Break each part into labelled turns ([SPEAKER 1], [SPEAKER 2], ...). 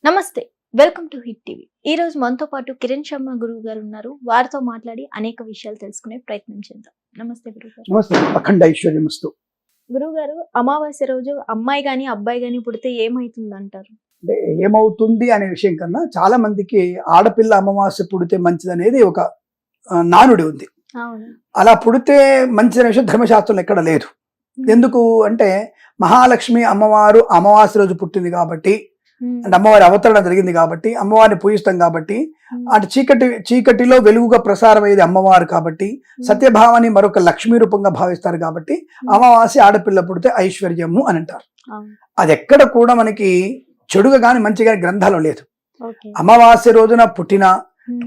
[SPEAKER 1] నమస్తే. Welcome to hit TV. ఈ రోజు మనతో పాటు కిరణ్ శర్మ గురువు గారు ఉన్నారు. వారితో మాట్లాడి అనేక విషయాలు తెలుసుకునే ప్రయత్నం చేద్దాం. నమస్తే గురుగారు.
[SPEAKER 2] నమస్తే. అఖండ ఐశ్వర్యమస్తు.
[SPEAKER 1] గురువు గారు, అమావాస్య రోజు అమ్మాయి గాని అబ్బాయి గాని పుడితే ఏమైతుందంటారు?
[SPEAKER 2] అంటే ఏమవుతుంది అనే విషయం కన్నా చాలా మందికి ఆడపిల్ల అమావాస్య పుడితే మంచిదనేది ఒక నానుడి ఉంది.
[SPEAKER 1] అవును.
[SPEAKER 2] అలా పుడితే మంచిదనే విషయం ధర్మశాస్త్రంలో ఎక్కడ లేదు. ఎందుకు అంటే మహాలక్ష్మి అమ్మవారు అమావాస్య రోజు పుట్టింది కాబట్టి, అంటే అమ్మవారి అవతరణ జరిగింది కాబట్టి, అమ్మవారిని పూజిస్తాం కాబట్టి, అటు చీకటిలో వెలుగుగా ప్రసారం అయ్యేది అమ్మవారు కాబట్టి, సత్యభావాన్ని మరొక లక్ష్మీ రూపంగా భావిస్తారు కాబట్టి అమావాస్య ఆడపిల్ల పుడితే ఐశ్వర్యము అని అంటారు. అది ఎక్కడ కూడా మనకి చెడుగా కానీ మంచిగా గ్రంథాలు లేదు. అమావాస్య రోజున పుట్టిన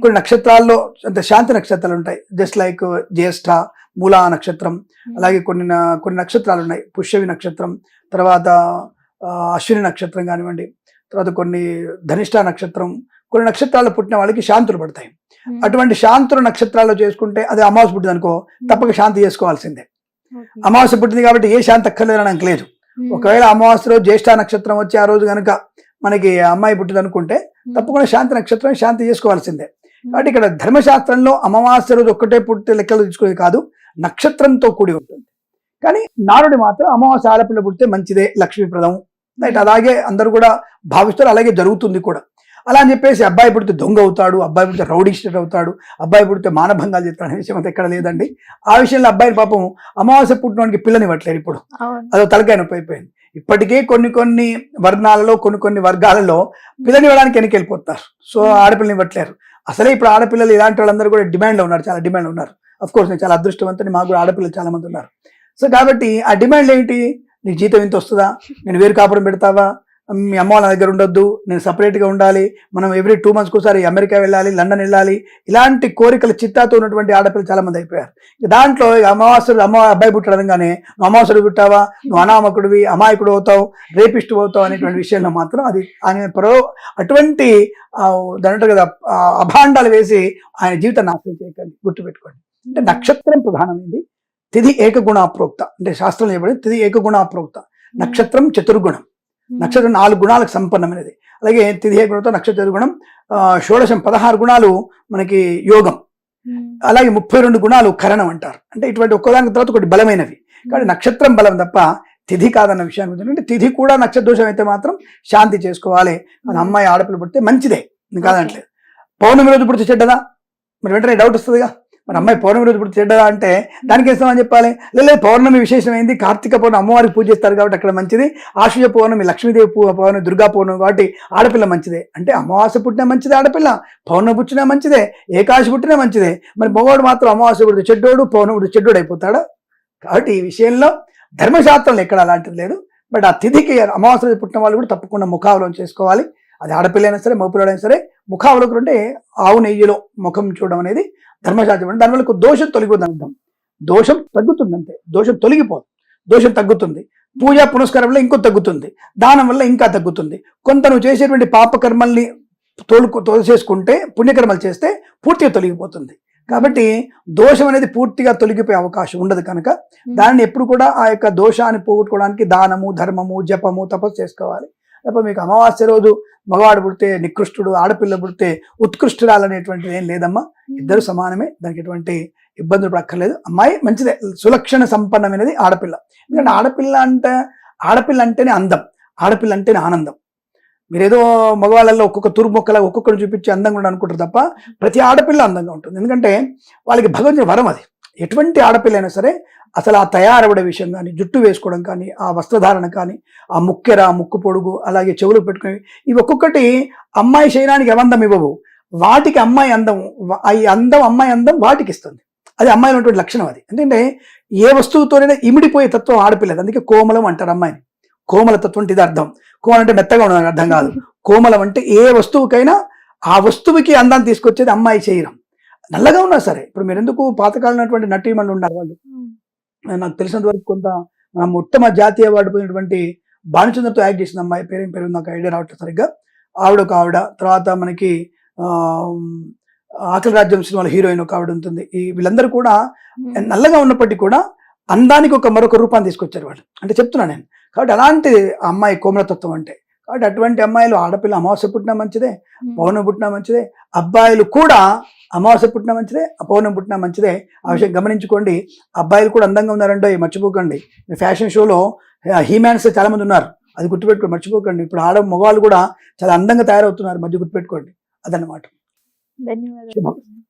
[SPEAKER 2] కొన్ని నక్షత్రాల్లో అంటే శాంతి నక్షత్రాలు ఉంటాయి. జస్ట్ లైక్ జ్యేష్ఠ, మూలా నక్షత్రం, అలాగే కొన్ని నక్షత్రాలు ఉన్నాయి. పుష్యవి నక్షత్రం, తర్వాత అశ్విని నక్షత్రం కానివ్వండి, తర్వాత కొన్ని ధనిష్ట నక్షత్రం, కొన్ని నక్షత్రాలు పుట్టిన వాళ్ళకి శాంతులు పడతాయి. అటువంటి శాంతులు నక్షత్రాల్లో చేసుకుంటే, అది అమావాస్య పుట్టింది అనుకో తప్పక శాంతి చేసుకోవాల్సిందే. అమావాస్య పుట్టింది కాబట్టి ఏ శాంతి అక్కర్లేదని నాకు లేదు. ఒకవేళ అమావాస్య రోజు జ్యేష్ఠ నక్షత్రం వచ్చి ఆ రోజు కనుక మనకి అమ్మాయి పుట్టింది అనుకుంటే తప్పకుండా శాంతి నక్షత్రం శాంతి చేసుకోవాల్సిందే. కాబట్టి ఇక్కడ ధర్మశాస్త్రంలో అమావాస్య రోజు ఒక్కటే పుట్టి లెక్కలు తీసుకునేది కాదు, నక్షత్రంతో కూడి ఉంటుంది. కానీ నారుడి మాత్రం అమావాస్య ఆడపిల్ల పుడితే మంచిదే, లక్ష్మీప్రదం, రైట్. అలాగే అందరూ కూడా భావిస్తారు, అలాగే జరుగుతుంది కూడా. అలా అని చెప్పేసి అబ్బాయి పుడితే దొంగ అవుతాడు, అబ్బాయి పుడితే రౌడీ స్టేట్ అవుతాడు, అబ్బాయి పుడితే మానభంగాలు చేస్తాడు అనే విషయం అంతా ఎక్కడ లేదండి. ఆ విషయంలో అబ్బాయిని పాపం అమావాస్య పుట్టినోడికి పిల్లనివ్వట్లేదు. ఇప్పుడు అదో తలకాయ నొప్పి అయిపోయింది. ఇప్పటికే కొన్ని వర్ణాలలో కొన్ని వర్గాలలో పిల్లనివ్వడానికి వెనకెళ్ళిపోతారు. సో ఆడపిల్లని ఇవ్వట్లేరు. అసలే ఇప్పుడు ఆడపిల్లలు ఇలాంటి వాళ్ళందరూ కూడా డిమాండ్లో ఉన్నారు, చాలా డిమాండ్లో ఉన్నారు. అఫ్ కోర్స్ నేను చాలా అదృష్టవంతుని, మాకు కూడా ఆడపిల్లలు చాలా మంది ఉన్నారు. సో కాబట్టి ఆ డిమాండ్లు ఏంటి? నీకు జీతం ఇంత వస్తుందా, నేను వేరు కాపురం పెడతావా, మీ అమ్మ వాళ్ళ దగ్గర ఉండొద్దు, నేను సపరేట్గా ఉండాలి, మనం ఎవ్రీ 2 months ఒకసారి అమెరికా వెళ్ళాలి, లండన్ వెళ్ళాలి, ఇలాంటి కోరికల చిత్తాతో ఉన్నటువంటి ఆడపిల్లలు చాలా మంది అయిపోయారు. దాంట్లో అమావాస్య అబ్బాయి పుట్టడంగానే నువ్వు అమావాస్యడు పుట్టావా, నువ్వు అనామకుడివి, అమాయకుడు అవుతావు, రేపిస్ట్ అవుతావు అనేటువంటి విషయంలో మాత్రం అది ఆయన అటువంటి దాంట్లో కదా అభాండాలు వేసి ఆయన జీవితాన్ని నాశనం చేయకండి, గుర్తుపెట్టుకోండి. అంటే నక్షత్రం ప్రధానమైంది, తిథి ఏకగుణాప్రోక్త, అంటే శాస్త్రం చెప్పబడింది తిథి ఏకగుణాప్రోక్త. నక్షత్రం చతుర్గుణం, నక్షత్రం 4 గుణాలకు సంపన్నమైనది. అలాగే తిథి ఏకగుణంతో నక్షత్ర చతుర్గుణం, షోడశం 16 గుణాలు మనకి యోగం, అలాగే 32 గుణాలు కరణం అంటారు. అంటే ఇటువంటి ఒక్కదానికి తర్వాత ఒకటి బలమైనవి. కాబట్టి నక్షత్రం బలం తప్ప తిథి కాదన్న విషయాన్ని గురించి, తిథి కూడా నక్షత్ర దోషం అయితే మాత్రం శాంతి చేసుకోవాలి. అది అమ్మాయి ఆడపిల్ల పుడితే మంచిదే కాదంటలేదు. పౌర్ణమి రోజు పుడితే చెడ్డదా, మరి వెంటనే డౌట్ వస్తుందిగా, మరి అమ్మాయి పౌర్ణమి రోజు పుడితే చెడ్డదా అంటే దానికి ఇస్తామని చెప్పాలి. లేదు పౌర్ణమి విశేషమైంది, కార్తీక పౌర్ణమి అమ్మవారికి పూజ చేస్తారు కాబట్టి అక్కడ మంచిది, ఆశ్వజ పౌర్ణమి లక్ష్మీదేవి పౌర్ణమి, దుర్గా పౌర్ణమి కాబట్టి ఆడపిల్ల మంచిదే. అంటే అమావాస్య పుట్టినా మంచిదే ఆడపిల్ల, పౌర్ణమి పుట్టినా మంచిదే, ఏకాదశి పుట్టినా మంచిదే. మరి మగవాడు మాత్రం అమావాస్య పుడితే చెడ్డోడు, పౌర్ణమి పుడితే చెడ్డోడు అయిపోతాడా? కాబట్టి ఈ విషయంలో ధర్మశాస్త్రంలో ఎక్కడ అలాంటిది లేదు. బట్ ఆ తిథికి అమావాస్య పుట్టిన వాళ్ళు కూడా తప్పకుండా ముఖావలోకనం చేసుకోవాలి. అది ఆడపిల్లైనా సరే మగపిల్లడైనా సరే ముఖావలోకనం అంటే ఆవు నెయ్యిలో ముఖం చూడడం అనేది ధర్మశాస్త్రం. దానివల్ల దోషం తొలగిపోతుంది అర్థం. దోషం తగ్గుతుంది, అంతే, దోషం తొలగిపోదు, దోషం తగ్గుతుంది. పూజ పునస్కారం వల్ల ఇంకో తగ్గుతుంది, దానం వల్ల ఇంకా తగ్గుతుంది. కొంత నువ్వు చేసేటువంటి పాపకర్మల్ని తోసేసుకుంటే పుణ్యకర్మలు చేస్తే పూర్తిగా తొలగిపోతుంది. కాబట్టి దోషం అనేది పూర్తిగా తొలగిపోయే అవకాశం ఉండదు. కనుక దాన్ని ఎప్పుడు కూడా ఆ యొక్క దోషాన్ని పోగొట్టుకోవడానికి దానము, ధర్మము, జపము, తపస్సు చేసుకోవాలి. తప్ప మీకు అమావాస్య రోజు మగవాడు పుడితే నికృష్టుడు, ఆడపిల్ల పుడితే ఉత్కృష్టురాలు అనేటువంటిది ఏం లేదమ్మా. ఇద్దరు సమానమే, దానికి ఎటువంటి ఇబ్బందులు పడక్కర్లేదు. అమ్మాయి మంచిదే, సులక్షణ సంపన్నమైనది ఆడపిల్ల. ఎందుకంటే ఆడపిల్ల అంటేనే అందం, ఆడపిల్ల అంటేనే ఆనందం. మీరేదో మగవాళ్ళల్లో ఒక్కొక్క తురుమొక్కలా ఒక్కొక్కరు చూపించి అందంగా ఉండడం అనుకుంటారు తప్ప ప్రతి ఆడపిల్ల అందంగా ఉంటుంది. ఎందుకంటే వాళ్ళకి భగవంతుని వరం అది. ఎటువంటి ఆడపిల్ల అయినా సరే అసలు ఆ తయారవడే విషయం కానీ, జుట్టు వేసుకోవడం కానీ, ఆ వస్త్రధారణ కానీ, ఆ ముక్కెర, ముక్కు పొడుగు, అలాగే చెవులు పెట్టుకుని, ఇవి ఒక్కొక్కటి అమ్మాయి శరీరానికి అవందం ఇవ్వవు, వాటికి అమ్మాయి అందం, ఈ అందం అమ్మాయి అందం వాటికి ఇస్తుంది. అది అమ్మాయిలో ఉన్నటువంటి లక్షణం. అది ఎందుకంటే ఏ వస్తువుతోనైనా ఇమిడిపోయే తత్వం ఆడపిల్లది. అందుకే కోమలం అంటారు అమ్మాయిని. కోమల తత్వం అంటే ఇది అర్థం. కోమలం అంటే మెత్తగా ఉండదు అర్థం కాదు. కోమలం అంటే ఏ వస్తువుకైనా ఆ వస్తువుకి అందాన్ని తీసుకొచ్చేది అమ్మాయి శరీరం. నల్లగా ఉన్నా సరే, ఇప్పుడు మీరు ఎందుకు పాతకాలం ఉన్నటువంటి నటీమణులు ఉన్నారు, వాళ్ళు నాకు తెలిసినంత వరకు కొంత మన మొట్టమొదటి జాతీయ అవార్డు పోయినటువంటి భానుచంద్రతో యాక్ట్ చేసిన అమ్మాయి పేరు నాకు ఐడియా రావట్లేదు సరిగ్గా. ఆవిడ తర్వాత మనకి ఆకలి రాజ్యం సినిమాలో హీరోయిన్ ఒక ఆవిడ ఉంటుంది. ఈ వీళ్ళందరూ కూడా నల్లగా ఉన్నప్పటికీ కూడా అందానికి మరొక రూపాన్ని తీసుకొచ్చారు వాళ్ళు. అంటే చెప్తున్నా నేను. కాబట్టి అలాంటి అమ్మాయి కోమలతత్వం అంటే. కాబట్టి అటువంటి అమ్మాయిలు, ఆడపిల్ల అమావాస్య పుట్టినా మంచిదే,
[SPEAKER 1] ఉమ్,
[SPEAKER 2] పౌర్ణమి పుట్టినా మంచిదే, అబ్బాయిలు కూడా అమావాస్య పుట్టినా మంచిదే, పౌర్ణమి పుట్టినా మంచిదే. ఆ విషయం గమనించుకోండి. అబ్బాయిలు కూడా అందంగా ఉన్నారంటే మర్చిపోకండి. ఫ్యాషన్ షోలో హీమ్యాన్స్ చాలా మంది ఉన్నారు, అది గుర్తుపెట్టుకోండి, మర్చిపోకండి. ఇప్పుడు మగవాళ్ళు కూడా చాలా అందంగా తయారవుతున్నారు, మధ్య గుర్తుపెట్టుకోండి. అదన్నమాట.
[SPEAKER 1] ధన్యవాదాలు.
[SPEAKER 2] శుభం.